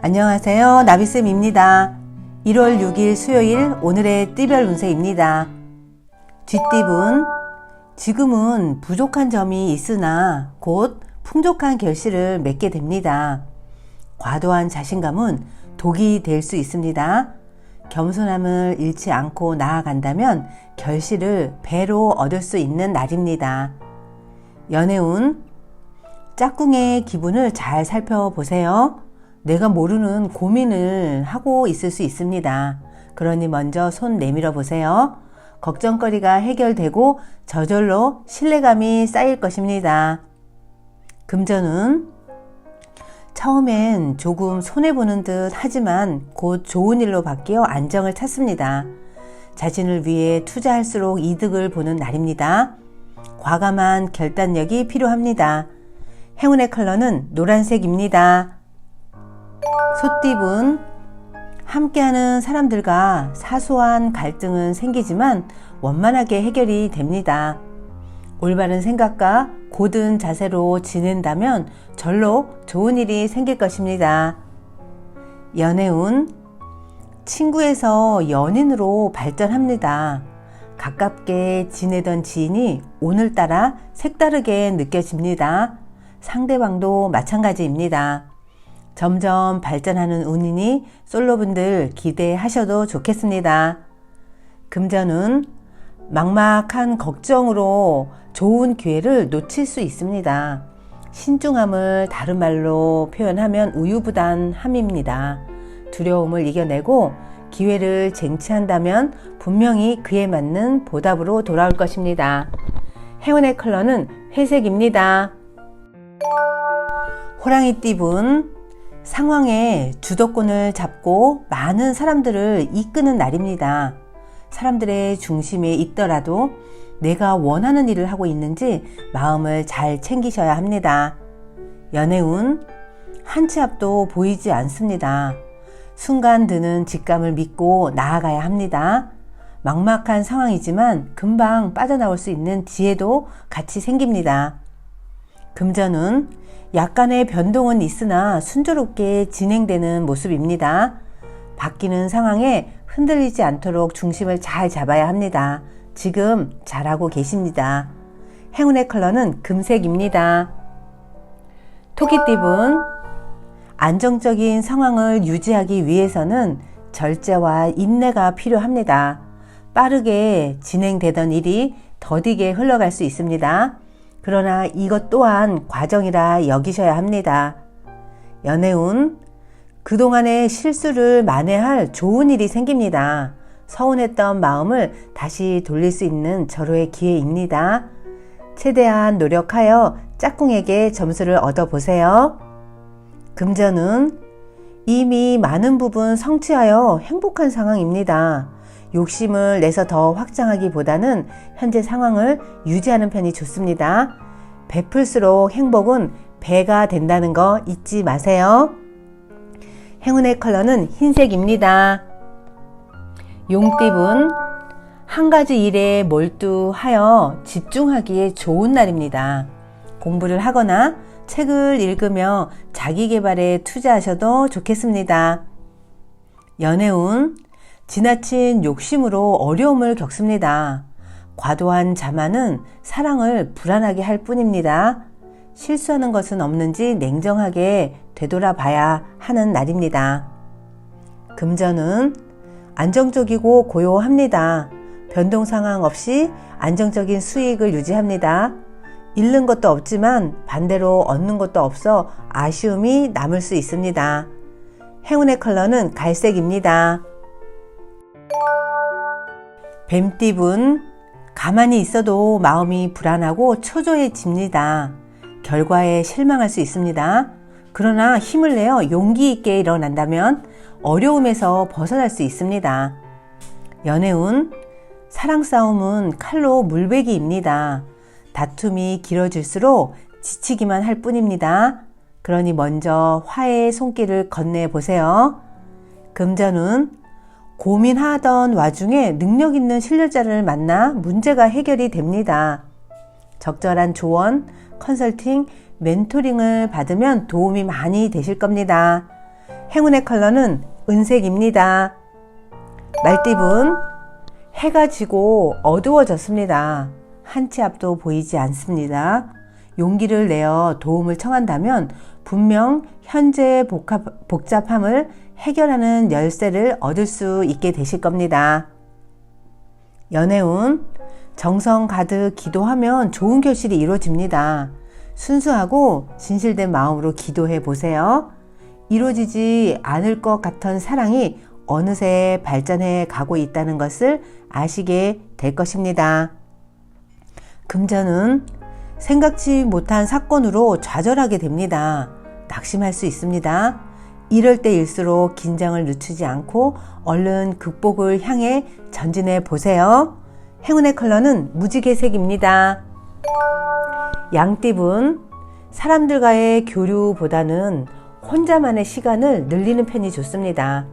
안녕하세요. 나비쌤입니다. 1월 6일 수요일 오늘의 띠별 운세입니다. 뒷띠분, 지금은 부족한 점이 있으나 곧 풍족한 결실을 맺게 됩니다. 과도한 자신감은 독이 될 수 있습니다. 겸손함을 잃지 않고 나아간다면 결실을 배로 얻을 수 있는 날입니다. 연애운, 짝꿍의 기분을 잘 살펴보세요. 내가 모르는 고민을 하고 있을 수 있습니다. 그러니 먼저 손 내밀어 보세요. 걱정거리가 해결되고 저절로 신뢰감이 쌓일 것입니다. 금전운, 처음엔 조금 손해보는 듯 하지만 곧 좋은 일로 바뀌어 안정을 찾습니다. 자신을 위해 투자할수록 이득을 보는 날입니다. 과감한 결단력이 필요합니다. 행운의 컬러는 노란색입니다. 소띠분, 함께하는 사람들과 사소한 갈등은 생기지만 원만하게 해결이 됩니다. 올바른 생각과 고든 자세로 지낸다면 절로 좋은 일이 생길 것입니다. 연애운, 친구에서 연인으로 발전합니다. 가깝게 지내던 지인이 오늘따라 색다르게 느껴집니다. 상대방도 마찬가지입니다. 점점 발전하는 운이니 솔로분들 기대하셔도 좋겠습니다. 금전운, 막막한 걱정으로 좋은 기회를 놓칠 수 있습니다. 신중함을 다른 말로 표현하면 우유부단함입니다. 두려움을 이겨내고 기회를 쟁취한다면 분명히 그에 맞는 보답으로 돌아올 것입니다. 행운의 컬러는 회색입니다. 호랑이띠분, 상황에 주도권을 잡고 많은 사람들을 이끄는 날입니다. 사람들의 중심에 있더라도 내가 원하는 일을 하고 있는지 마음을 잘 챙기셔야 합니다. 연애운, 한 치 앞도 보이지 않습니다. 순간 드는 직감을 믿고 나아가야 합니다. 막막한 상황이지만 금방 빠져나올 수 있는 지혜도 같이 생깁니다. 금전운, 약간의 변동은 있으나 순조롭게 진행되는 모습입니다. 바뀌는 상황에 흔들리지 않도록 중심을 잘 잡아야 합니다. 지금 잘하고 계십니다. 행운의 컬러는 금색입니다. 토끼띠분, 안정적인 상황을 유지하기 위해서는 절제와 인내가 필요합니다. 빠르게 진행되던 일이 더디게 흘러갈 수 있습니다. 그러나 이것 또한 과정이라 여기셔야 합니다. 연애운, 그동안의 실수를 만회할 좋은 일이 생깁니다. 서운했던 마음을 다시 돌릴 수 있는 절호의 기회입니다. 최대한 노력하여 짝꿍에게 점수를 얻어보세요. 금전운, 이미 많은 부분 성취하여 행복한 상황입니다. 욕심을 내서 더 확장하기보다는 현재 상황을 유지하는 편이 좋습니다. 베풀수록 행복은 배가 된다는 거 잊지 마세요. 행운의 컬러는 흰색입니다. 용띠분, 한 가지 일에 몰두하여 집중하기에 좋은 날입니다. 공부를 하거나 책을 읽으며 자기 개발에 투자하셔도 좋겠습니다. 연애운, 지나친 욕심으로 어려움을 겪습니다. 과도한 자만은 사랑을 불안하게 할 뿐입니다. 실수하는 것은 없는지 냉정하게 되돌아봐야 하는 날입니다. 금전은 안정적이고 고요합니다. 변동 상황 없이 안정적인 수익을 유지합니다. 잃는 것도 없지만 반대로 얻는 것도 없어 아쉬움이 남을 수 있습니다. 행운의 컬러는 갈색입니다. 뱀띠분, 가만히 있어도 마음이 불안하고 초조해집니다. 결과에 실망할 수 있습니다. 그러나 힘을 내어 용기 있게 일어난다면 어려움에서 벗어날 수 있습니다. 연애운, 사랑 싸움은 칼로 물베기입니다. 다툼이 길어질수록 지치기만 할 뿐입니다. 그러니 먼저 화해의 손길을 건네보세요. 금전운, 고민하던 와중에 능력 있는 신뢰자를 만나 문제가 해결이 됩니다. 적절한 조언, 컨설팅, 멘토링을 받으면 도움이 많이 되실 겁니다. 행운의 컬러는 은색입니다. 말띠분, 해가 지고 어두워졌습니다. 한 치 앞도 보이지 않습니다. 용기를 내어 도움을 청한다면 분명 현재의 복잡함을 해결하는 열쇠를 얻을 수 있게 되실 겁니다. 연애운, 정성 가득 기도하면 좋은 결실이 이루어집니다. 순수하고 진실된 마음으로 기도해 보세요. 이루어지지 않을 것 같은 사랑이 어느새 발전해 가고 있다는 것을 아시게 될 것입니다. 금전은 생각지 못한 사건으로 좌절하게 됩니다. 낙심할 수 있습니다. 이럴 때일수록 긴장을 늦추지 않고 얼른 극복을 향해 전진해 보세요. 행운의 컬러는 무지개색입니다. 양띠분, 사람들과의 교류보다는 혼자만의 시간을 늘리는 편이 좋습니다.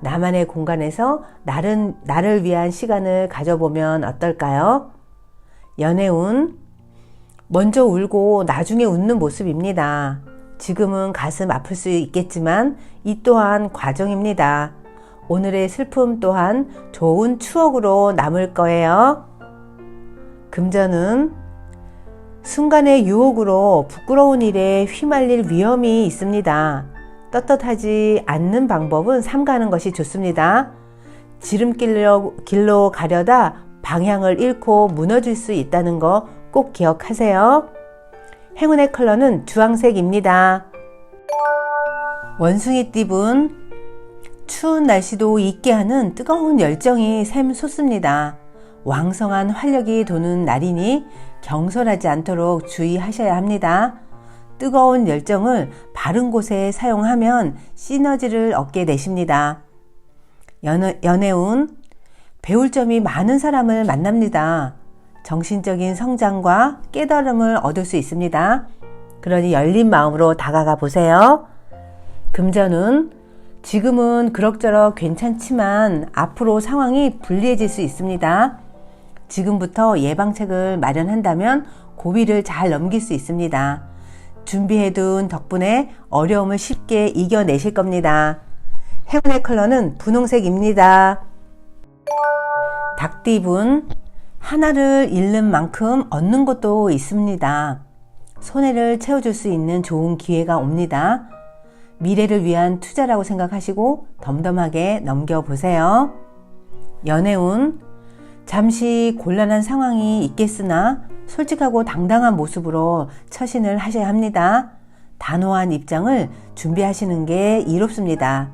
나만의 공간에서 나를 위한 시간을 가져보면 어떨까요? 연애운, 먼저 울고 나중에 웃는 모습입니다. 지금은 가슴 아플 수 있겠지만 이 또한 과정입니다. 오늘의 슬픔 또한 좋은 추억으로 남을 거예요. 금전은 순간의 유혹으로 부끄러운 일에 휘말릴 위험이 있습니다. 떳떳하지 않는 방법은 삼가하는 것이 좋습니다. 지름길로 가려다 방향을 잃고 무너질 수 있다는 거 꼭 기억하세요. 행운의 컬러는 주황색입니다. 원숭이띠분, 추운 날씨도 잊게 하는 뜨거운 열정이 샘솟습니다. 왕성한 활력이 도는 날이니 경솔하지 않도록 주의하셔야 합니다. 뜨거운 열정을 바른 곳에 사용하면 시너지를 얻게 되십니다. 연애운, 배울 점이 많은 사람을 만납니다. 정신적인 성장과 깨달음을 얻을 수 있습니다. 그러니 열린 마음으로 다가가 보세요. 금전은 지금은 그럭저럭 괜찮지만 앞으로 상황이 불리해질 수 있습니다. 지금부터 예방책을 마련한다면 고비를 잘 넘길 수 있습니다. 준비해둔 덕분에 어려움을 쉽게 이겨내실 겁니다. 행운의 컬러는 분홍색입니다. 닭띠분, 하나를 잃는 만큼 얻는 것도 있습니다. 손해를 채워줄 수 있는 좋은 기회가 옵니다. 미래를 위한 투자라고 생각하시고 덤덤하게 넘겨보세요. 연애운, 잠시 곤란한 상황이 있겠으나 솔직하고 당당한 모습으로 처신을 하셔야 합니다. 단호한 입장을 준비하시는 게 이롭습니다.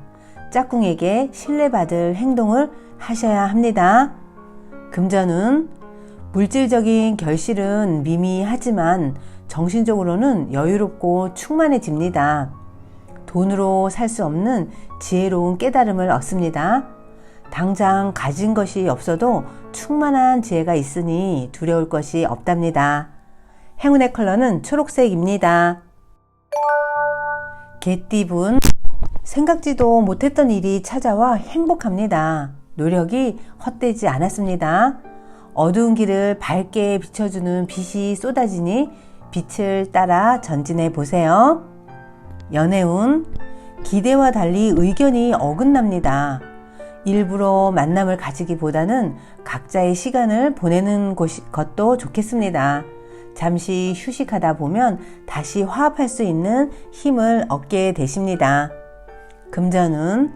짝꿍에게 신뢰받을 행동을 하셔야 합니다. 금전은 물질적인 결실은 미미하지만 정신적으로는 여유롭고 충만해집니다. 돈으로 살 수 없는 지혜로운 깨달음을 얻습니다. 당장 가진 것이 없어도 충만한 지혜가 있으니 두려울 것이 없답니다. 행운의 컬러는 초록색입니다. 개띠분, 생각지도 못했던 일이 찾아와 행복합니다. 노력이 헛되지 않았습니다. 어두운 길을 밝게 비춰주는 빛이 쏟아지니 빛을 따라 전진해 보세요. 연애운, 기대와 달리 의견이 어긋납니다. 일부러 만남을 가지기보다는 각자의 시간을 보내는 것도 좋겠습니다. 잠시 휴식하다 보면 다시 화합할 수 있는 힘을 얻게 되십니다. 금전은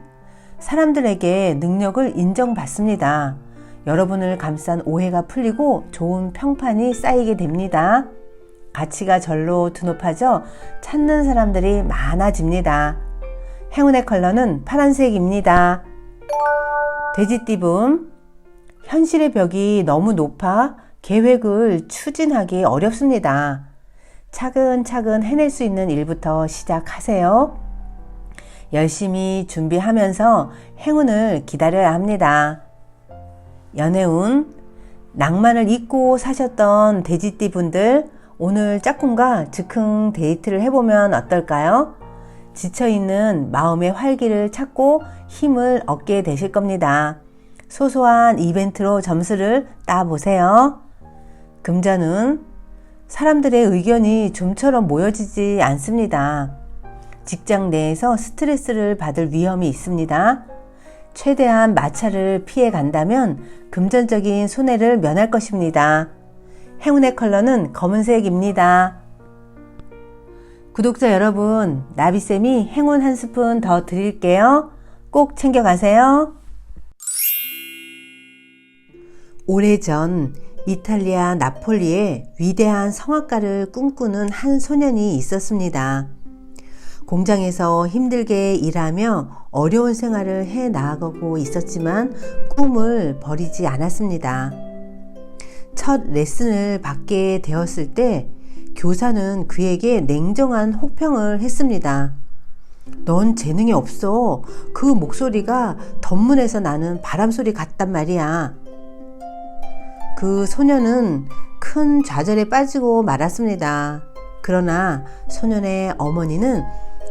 사람들에게 능력을 인정받습니다. 여러분을 감싼 오해가 풀리고 좋은 평판이 쌓이게 됩니다. 가치가 절로 드높아져 찾는 사람들이 많아집니다. 행운의 컬러는 파란색입니다. 돼지띠분, 현실의 벽이 너무 높아 계획을 추진하기 어렵습니다. 차근차근 해낼 수 있는 일부터 시작하세요. 열심히 준비하면서 행운을 기다려야 합니다. 연애운, 낭만을 잊고 사셨던 돼지띠분들, 오늘 짝꿍과 즉흥 데이트를 해보면 어떨까요? 지쳐있는 마음의 활기를 찾고 힘을 얻게 되실 겁니다. 소소한 이벤트로 점수를 따보세요. 금전은 사람들의 의견이 좀처럼 모여지지 않습니다. 직장 내에서 스트레스를 받을 위험이 있습니다. 최대한 마찰을 피해 간다면 금전적인 손해를 면할 것입니다. 행운의 컬러는 검은색입니다. 구독자 여러분, 나비쌤이 행운 한 스푼 더 드릴게요. 꼭 챙겨가세요. 오래전 이탈리아 나폴리에 위대한 성악가를 꿈꾸는 한 소년이 있었습니다. 공장에서 힘들게 일하며 어려운 생활을 해 나가고 있었지만 꿈을 버리지 않았습니다. 첫 레슨을 받게 되었을 때 교사는 그에게 냉정한 혹평을 했습니다. 넌 재능이 없어. 그 목소리가 덧문에서 나는 바람소리 같단 말이야. 그 소년은 큰 좌절에 빠지고 말았습니다. 그러나 소년의 어머니는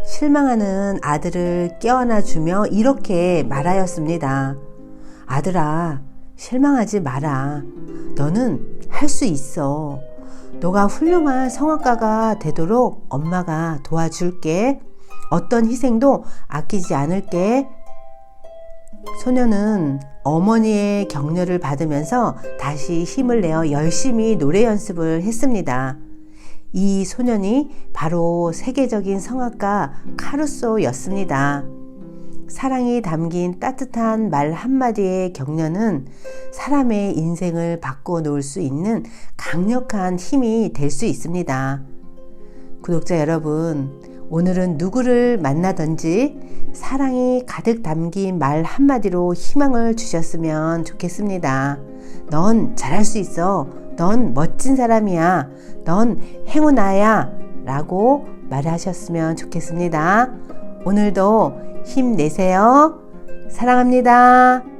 실망하는 아들을 껴안아 주며 이렇게 말하였습니다. 아들아, 실망하지 마라. 너는 할 수 있어. 너가 훌륭한 성악가가 되도록 엄마가 도와줄게. 어떤 희생도 아끼지 않을게. 소년은 어머니의 격려를 받으면서 다시 힘을 내어 열심히 노래 연습을 했습니다. 이 소년이 바로 세계적인 성악가 카루소였습니다. 사랑이 담긴 따뜻한 말 한마디의 격려는 사람의 인생을 바꿔 놓을 수 있는 강력한 힘이 될 수 있습니다. 구독자 여러분, 오늘은 누구를 만나든지 사랑이 가득 담긴 말 한마디로 희망을 주셨으면 좋겠습니다. 넌 잘할 수 있어. 넌 멋진 사람이야. 넌 행운아야. 라고 말하셨으면 좋겠습니다. 오늘도 힘내세요. 사랑합니다.